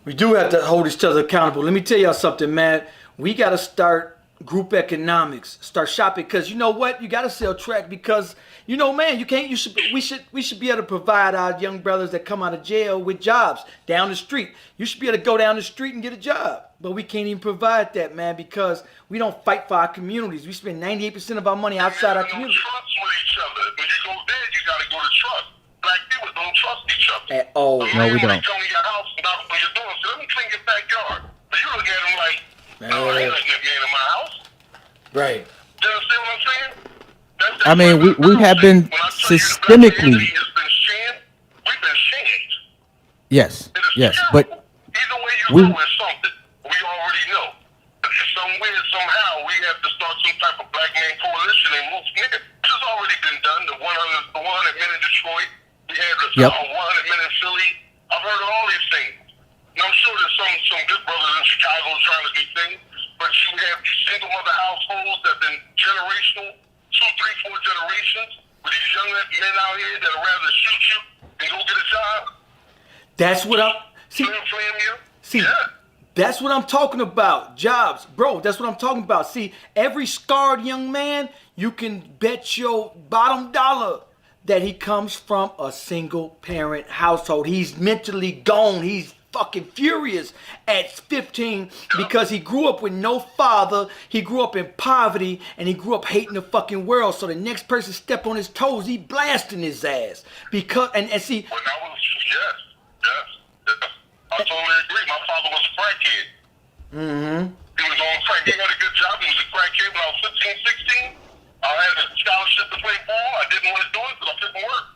[SPEAKER 1] We do have to hold each other accountable. Let me tell y'all something, man. We got to start group economics, start shopping, because you know what? You got to sell track because, man, we should be able to provide our young brothers that come out of jail with jobs down the street. You should be able to go down the street and get a job. But we can't even provide that, man, because we don't fight for our communities. We spend 98% of our money outside our community.
[SPEAKER 4] Trust with each other. When you go there, you got to go to trust. Black people don't trust each other.
[SPEAKER 1] At all.
[SPEAKER 2] No, we don't.
[SPEAKER 4] They come to your house and knock on your door and say, let me clean your backyard. But you look at them like, I ain't letting that man in my house.
[SPEAKER 1] Right.
[SPEAKER 4] You understand what I'm saying?
[SPEAKER 2] I mean, we have been systemically.
[SPEAKER 4] We've been shamed.
[SPEAKER 2] Yes,
[SPEAKER 4] It is
[SPEAKER 2] yes,
[SPEAKER 4] terrible.
[SPEAKER 2] but
[SPEAKER 4] Either way you
[SPEAKER 2] we.
[SPEAKER 4] go is something. We already know. Somewhere, somehow, we have to start some type of black man coalition and move. Nigga, this has already been done. The 100 men in Detroit. We had the 100 men in Philly. I've heard of all these things. And I'm sure there's some good brothers in Chicago trying to do things. But you have these single mother households that have been generational, 2, 3, 4 generations, with these young men out here that would rather shoot you and go get a job.
[SPEAKER 1] That's what I'm. See, that's what I'm talking about. Jobs, bro. That's what I'm talking about. See, every scarred young man, you can bet your bottom dollar that he comes from a single parent household. He's mentally gone. He's fucking furious at 15 because he grew up with no father. He grew up in poverty and he grew up hating the fucking world. So the next person step on his toes, he blasting his ass. Because and see.
[SPEAKER 4] When I was, yes. I totally agree. My father was a crackhead.
[SPEAKER 1] Mm-hmm.
[SPEAKER 4] He was on crack. He had a good job. He was a crackhead when I was 15, 16. I had a scholarship to play ball. I didn't want to do it because I couldn't work.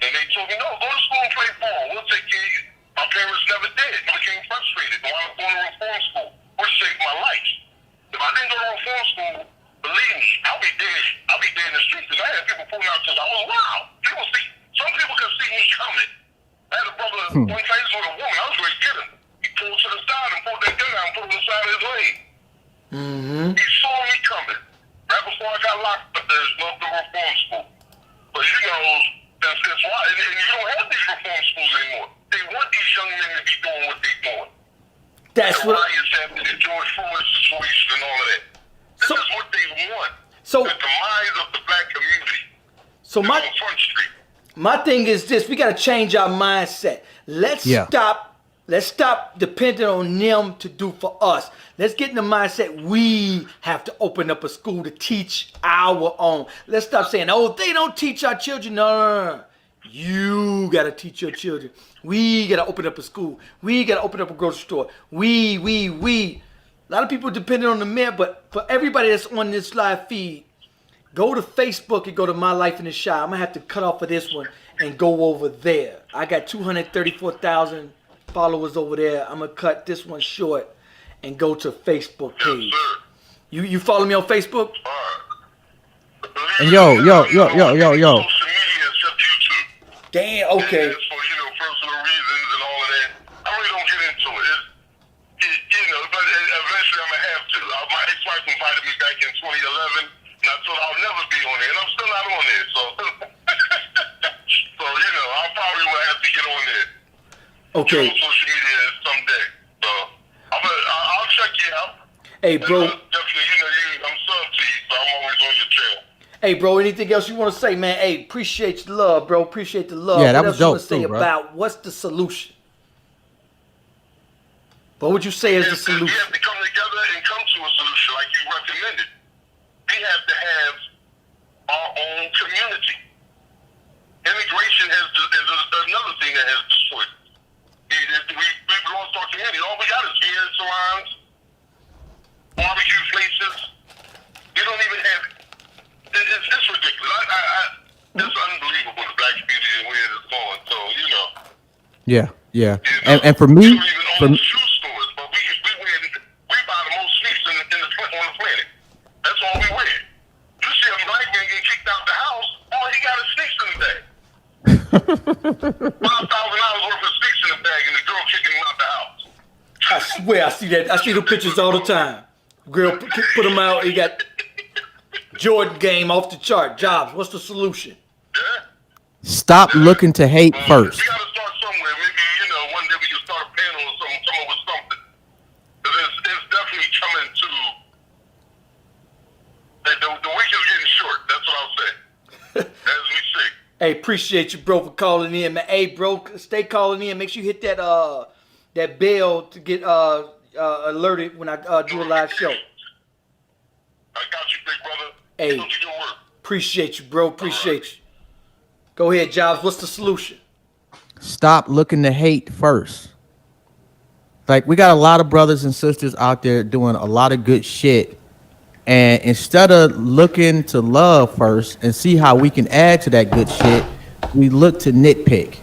[SPEAKER 4] And they told me, no, go to school and play ball. We'll take care of you. My parents never did. I became frustrated. When I was going to reform school, which saved my life. If I didn't go to reform school, believe me, I'll be dead. I'll be dead in the streets because I had people pulling out because I was wild. Some people could see me coming. I had a brother one place with a woman. I was ready to get him. He pulled to the side and pulled that gun out and put it on the side of his leg.
[SPEAKER 1] Mm-hmm.
[SPEAKER 4] He saw me coming. Right before I got locked up, there's no reform school. But you know, that's why. And you don't have these reform schools anymore. They want these young men to be doing what they're doing.
[SPEAKER 1] That's what.
[SPEAKER 4] Riots happening, the George Floyd situation and all of that. This is what they want.
[SPEAKER 1] So
[SPEAKER 4] the demise of the black community.
[SPEAKER 1] So
[SPEAKER 4] on Front Street.
[SPEAKER 1] My thing is this: we got to change our mindset. Let's stop depending on them to do for us. Let's get in the mindset we have to open up a school to teach our own. Let's stop saying, oh, they don't teach our children. No. You got to teach your children. We got to open up a school. We got to open up a grocery store. We. A lot of people depending on the mayor, but for everybody that's on this live feed, go to Facebook and go to My Life in the Shy. I'm going to have to cut off of this one and go over there. I got 234,000 followers over there. I'm going to cut this one short and go to Facebook page. You follow me on Facebook?
[SPEAKER 2] And yo.
[SPEAKER 1] Damn, okay.
[SPEAKER 4] For, personal reasons and all of that. I really don't get into it. But eventually I'm going to have to. My ex-wife invited me back in 2011. And I told her I'll never be on there, and I'm still not on there. So, I probably will have to get on there.
[SPEAKER 1] Okay.
[SPEAKER 4] Get on social media someday. So, I'll check you out.
[SPEAKER 1] Hey, bro.
[SPEAKER 4] Definitely, I'm sub to you, so I'm always on your trail.
[SPEAKER 1] Hey, bro, anything else you want to say, man? Hey, appreciate your love, bro. Appreciate the love.
[SPEAKER 2] Yeah, that
[SPEAKER 1] what
[SPEAKER 2] was
[SPEAKER 1] else you
[SPEAKER 2] dope
[SPEAKER 1] want to say
[SPEAKER 2] too,
[SPEAKER 1] about what's the solution? What would you say is the solution?
[SPEAKER 4] We have to come together and come to a solution like you recommended. We have to have our own community. Immigration is another thing that has destroyed. We've lost our community. All we got is hair salons, barbecue places. We don't even have it. It's ridiculous. It's unbelievable the black community and where it's going. So,
[SPEAKER 2] Yeah. And for me,
[SPEAKER 4] shoe stores, but we buy the most sneakers on the planet. That's all we wear. You see a black man get kicked out the house, all he got is sneakers in the bag. $5,000 worth of sneakers in the bag, and the girl kicking him out the house.
[SPEAKER 1] I swear, I see that. I see the pictures all the time. Girl, put them out. He got Jordan game off the chart. Jobs, what's the solution?
[SPEAKER 4] Yeah.
[SPEAKER 2] Stop looking to hate first.
[SPEAKER 4] We got to start somewhere. Maybe, one day we can start a panel or something, come up with something. Because it's definitely coming to... The week is getting short. That's what I'll say. As we see.
[SPEAKER 1] Hey, appreciate you, bro, for calling in, man. Hey, bro, stay calling in. Make sure you hit that bell to get alerted when I do a live show.
[SPEAKER 4] I got you, big brother.
[SPEAKER 1] Hey, appreciate you, bro. Appreciate you. Go ahead, Jobs. What's the solution?
[SPEAKER 2] Stop looking to hate first. Like we got a lot of brothers and sisters out there doing a lot of good shit. And instead of looking to love first and see how we can add to that good shit, we look to nitpick.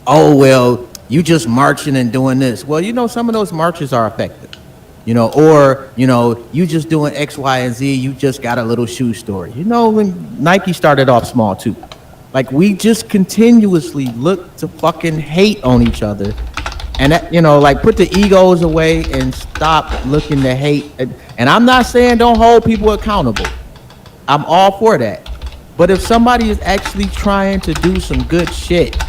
[SPEAKER 2] Oh, well, you just marching and doing this. Well, some of those marches are effective. Or, you just doing X, Y, and Z. You just got a little shoe store. When Nike started off small too. Like we just continuously look to fucking hate on each other. And that, like put the egos away and stop looking to hate. And I'm not saying don't hold people accountable. I'm all for that. But if somebody is actually trying to do some good shit,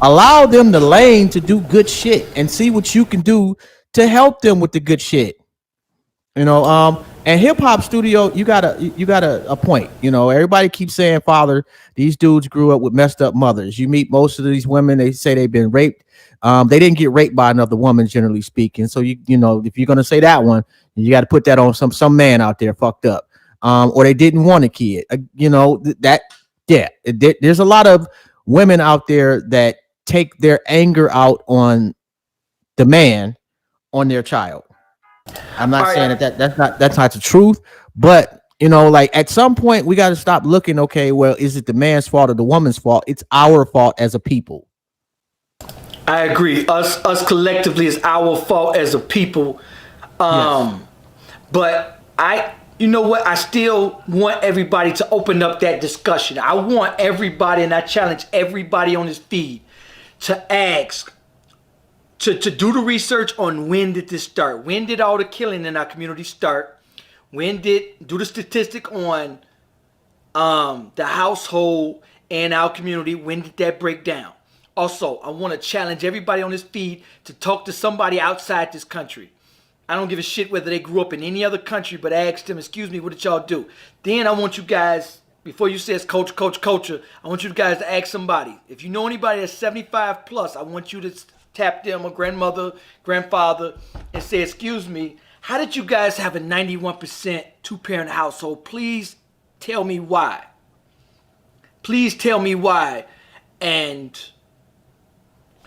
[SPEAKER 2] allow them the lane to do good shit and see what you can do to help them with the good shit. And hip hop studio, you got a point. Everybody keeps saying, Father, these dudes grew up with messed up mothers. You meet most of these women, they say they've been raped. They didn't get raped by another woman, generally speaking. So if you're gonna say that one, you got to put that on some man out there fucked up, or they didn't want a kid. There's a lot of women out there that take their anger out on the man on their child. I'm not saying that's not the truth, but like at some point we got to stop looking. Okay, well, is it the man's fault or the woman's fault? It's our fault as a people.
[SPEAKER 1] I agree. Us collectively is our fault as a people.
[SPEAKER 2] Yes.
[SPEAKER 1] But you know what? I still want everybody to open up that discussion. I want everybody, and I challenge everybody on this feed to ask, to do the research on when did this start? When did all the killing in our community start? Do the statistic on the household and our community? When did that break down? Also, I want to challenge everybody on this feed to talk to somebody outside this country. I don't give a shit whether they grew up in any other country, but ask them, excuse me, what did y'all do? Then I want you guys, before you say it's culture, I want you guys to ask somebody. If you know anybody that's 75 plus, I want you to tap them, a grandmother, grandfather, and say, excuse me, how did you guys have a 91% two-parent household? Please tell me why. Please tell me why. And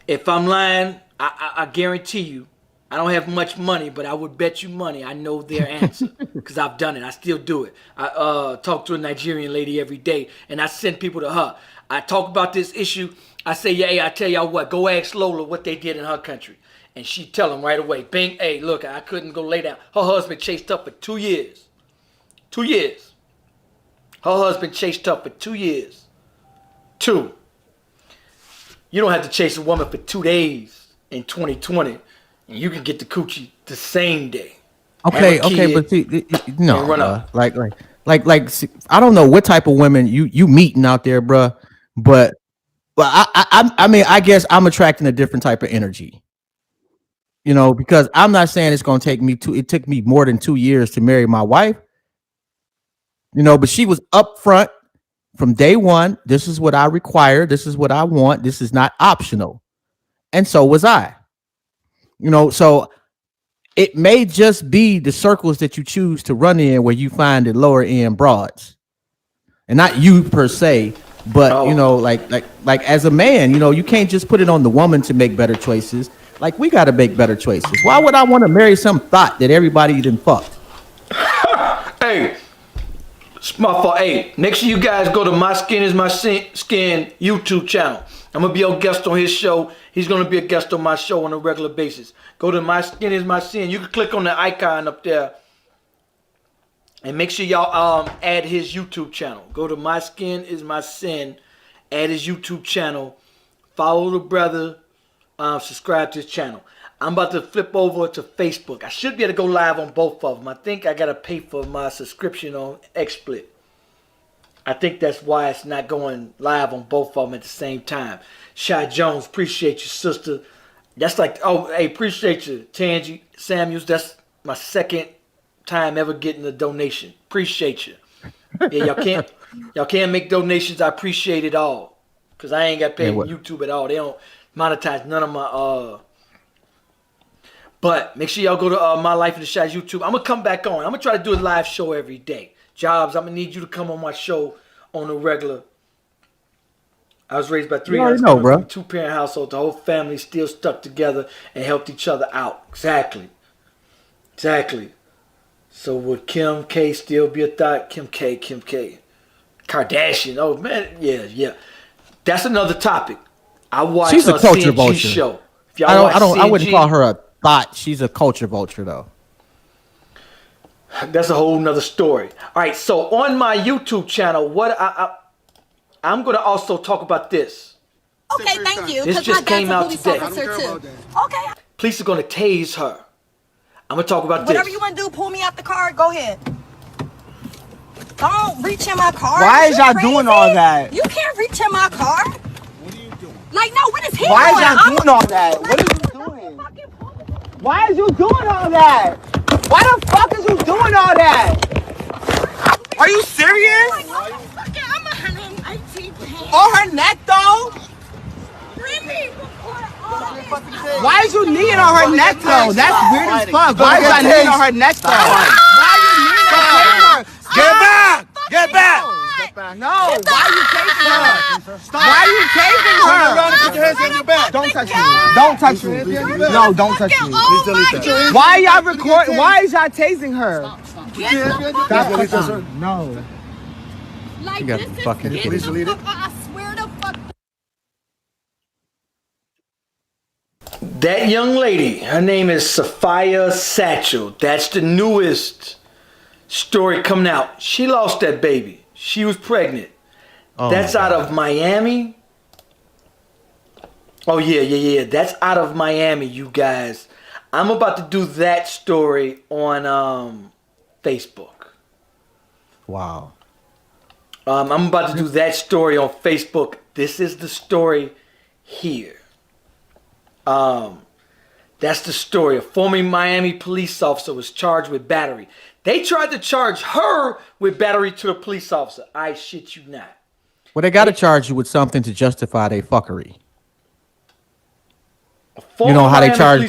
[SPEAKER 1] if I'm lying, I guarantee you, I don't have much money, but I would bet you money I know their answer because I've done it. I still do it. I talk to a Nigerian lady every day, and I send people to her. I talk about this issue. I say, yeah, I tell y'all what, go ask Lola what they did in her country. And she tell them right away, bing, hey, look, I couldn't go lay down. Her husband chased her for 2 years. 2 years. Her husband chased her for 2 years. 2. You don't have to chase a woman for 2 days in 2020, and you can get the coochie the same day.
[SPEAKER 2] Okay, but see, no, like, I don't know what type of women you meeting out there, bruh, but I mean, I guess I'm attracting a different type of energy, because I'm not saying it's gonna take me it took me more than 2 years to marry my wife, but she was upfront from day one. This is what I require. This is what I want. This is not optional, and so was I. So it may just be the circles that you choose to run in where you find the lower end broads, and not you per se, but like as a man, you can't just put it on the woman to make better choices. Like we got to make better choices. Why would I want to marry some thought that everybody done fucked?
[SPEAKER 1] Hey, it's my fault. Hey, make sure you guys go to My Skin Is My Skin YouTube channel. I'm going to be a guest on his show. He's going to be a guest on my show on a regular basis. Go to My Skin Is My Sin. You can click on the icon up there. And make sure y'all add his YouTube channel. Go to My Skin Is My Sin. Add his YouTube channel. Follow the brother. Subscribe to his channel. I'm about to flip over to Facebook. I should be able to go live on both of them. I think I got to pay for my subscription on XSplit. I think that's why it's not going live on both of them at the same time. Shy Jones, appreciate you, sister. That's like, oh, hey, appreciate you, Tangi Samuels. That's my second time ever getting a donation. Appreciate you. Yeah, y'all can't make donations. I appreciate it all. Because I ain't got paid on YouTube at all. They don't monetize none of my but make sure y'all go to My Life in the Shy's YouTube. I'm gonna come back on. I'm gonna try to do a live show every day. Jobs, I'm gonna need you to come on my show on a regular. I was raised by 3
[SPEAKER 2] You already
[SPEAKER 1] guys.
[SPEAKER 2] know, bro.
[SPEAKER 1] 2-parent household. The whole family still stuck together and helped each other out. Exactly. So would Kim K still be a thought? Kim K. Kardashian. Oh, man. Yeah. That's another topic. I watch
[SPEAKER 2] She's a culture
[SPEAKER 1] CNG
[SPEAKER 2] vulture.
[SPEAKER 1] show. If y'all watch
[SPEAKER 2] I wouldn't
[SPEAKER 1] CNG,
[SPEAKER 2] call her a thought. She's a culture vulture, though.
[SPEAKER 1] That's a whole nother story. All right, so on my YouTube channel, I'm going to also talk about this.
[SPEAKER 5] Okay, thank you.
[SPEAKER 1] This just came out today.
[SPEAKER 5] Okay.
[SPEAKER 1] Police are going to tase her. I'm going to talk about
[SPEAKER 5] Whatever
[SPEAKER 1] this.
[SPEAKER 5] you want to do, pull me out the car. Go ahead. Don't reach in my car.
[SPEAKER 6] Why is y'all doing all that?
[SPEAKER 5] You can't reach in my car.
[SPEAKER 6] What are you doing?
[SPEAKER 5] Like, no, what is he
[SPEAKER 6] Why is
[SPEAKER 5] doing?
[SPEAKER 6] y'all doing all that? What are you doing? Why is you doing all that? Why the fuck is you doing all that? Are you serious?
[SPEAKER 5] I'm 118 pounds.
[SPEAKER 6] On her neck though? Why is you kneeing on her neck though? That's weird as fuck. Why is y'all kneeing on her neck though? Why are you kneeling on her? Get back! Get back! No, why are you taping her? Why are you taping her?
[SPEAKER 4] Put your hands on your back.
[SPEAKER 6] Don't touch me. Don't touch me. No, don't touch me.
[SPEAKER 4] Please delete that.
[SPEAKER 6] Why y'all recording? Why is y'all tasing her? No.
[SPEAKER 5] Like,
[SPEAKER 2] You got
[SPEAKER 5] this is
[SPEAKER 2] fucking
[SPEAKER 5] get
[SPEAKER 2] kidding.
[SPEAKER 5] the fuck out. I swear to fuck.
[SPEAKER 1] That young lady, her name is Sophia Satchel. That's the newest story coming out. She lost that baby. She was pregnant.
[SPEAKER 2] Oh,
[SPEAKER 1] That's out of Miami. Oh, yeah. That's out of Miami, you guys. I'm about to do that story on Facebook.
[SPEAKER 2] Wow.
[SPEAKER 1] I'm about to do that story on Facebook. This is the story here. That's the story. A former Miami police officer was charged with battery. They tried to charge her with battery to a police officer. I shit you not.
[SPEAKER 2] Well, they got to charge you with something to justify their fuckery. You know how they charge?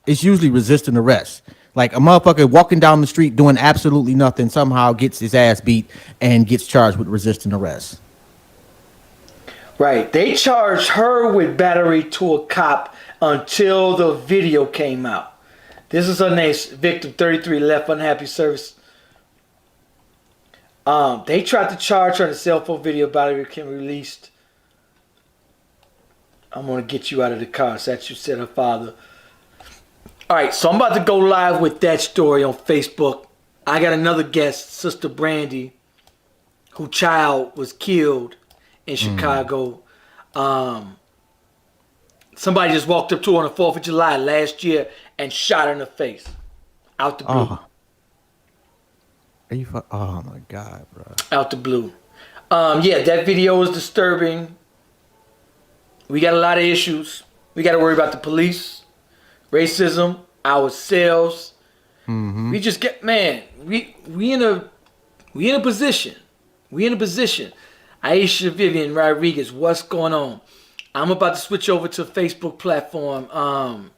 [SPEAKER 2] It's usually resisting arrest. Like a motherfucker walking down the street doing absolutely nothing somehow gets his ass beat and gets charged with resisting arrest.
[SPEAKER 1] Right. They charged her with battery to a cop until the video came out. This is her name, victim 33, left unhappy service. They tried to charge her. The cell phone video battery became released. I'm going to get you out of the car. That's you said her father. All right, so I'm about to go live with that story on Facebook. I got another guest, Sister Brandy, whose child was killed in Chicago. Somebody just walked up to her on the 4th of July last year and shot her in the face. Out the blue.
[SPEAKER 2] Oh my God, bro.
[SPEAKER 1] Out the blue. Yeah, that video was disturbing. We got a lot of issues. We got to worry about the police, racism, ourselves. We just get, man, we in a position. We in a position. Aisha Vivian Rodriguez, what's going on? I'm about to switch over to a Facebook platform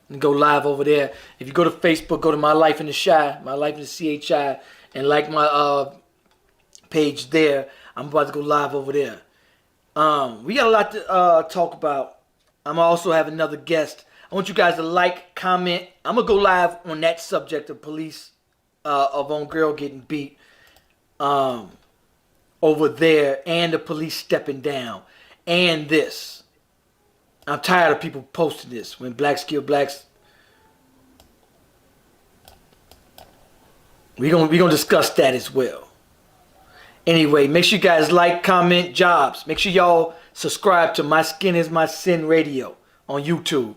[SPEAKER 1] and go live over there. If you go to Facebook, go to My Life in the Chi, My Life in the CHI, and like my page there. I'm about to go live over there. We got a lot to talk about. I'm also have another guest. I want you guys to like, comment. I'm going to go live on that subject of police, of on girl getting beat over there, and the police stepping down, and this. I'm tired of people posting this. When blacks kill blacks. We're gonna discuss that as well. Anyway, make sure you guys like, comment, jobs. Make sure y'all subscribe to My Skin Is My Sin Radio on YouTube.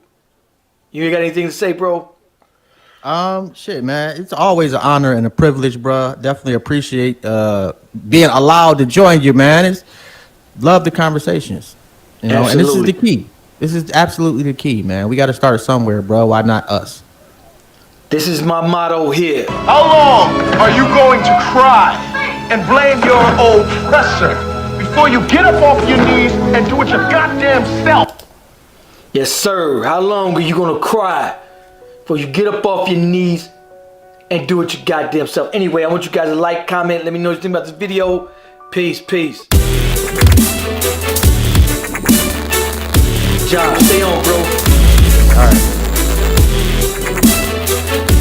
[SPEAKER 1] You ain't got anything to say, bro?
[SPEAKER 2] Shit, man. It's always an honor and a privilege, bro. Definitely appreciate being allowed to join you, man. Love the conversations. You know, and this is the key. This is absolutely the key, man. We got to start somewhere, bro. Why not us?
[SPEAKER 1] This is my motto here.
[SPEAKER 7] How long are you going to cry and blame your oppressor before you get up off your knees and do it your goddamn self?
[SPEAKER 1] Yes, sir. How long are you going to cry before you get up off your knees and do it your goddamn self? Anyway, I want you guys to like, comment, let me know what you think about this video. Peace. Josh, stay on, bro.
[SPEAKER 2] All right.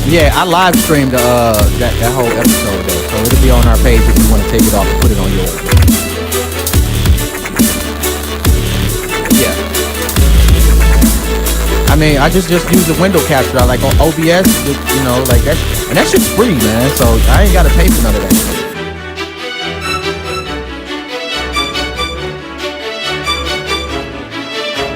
[SPEAKER 2] Yeah, I live streamed that whole episode though, so it'll be on our page if you want to take it off and put it on yours. Yeah. I mean, I just use the window capture. I like on OBS, you know, like that, and that shit's free, man. So I ain't gotta pay for none of that shit.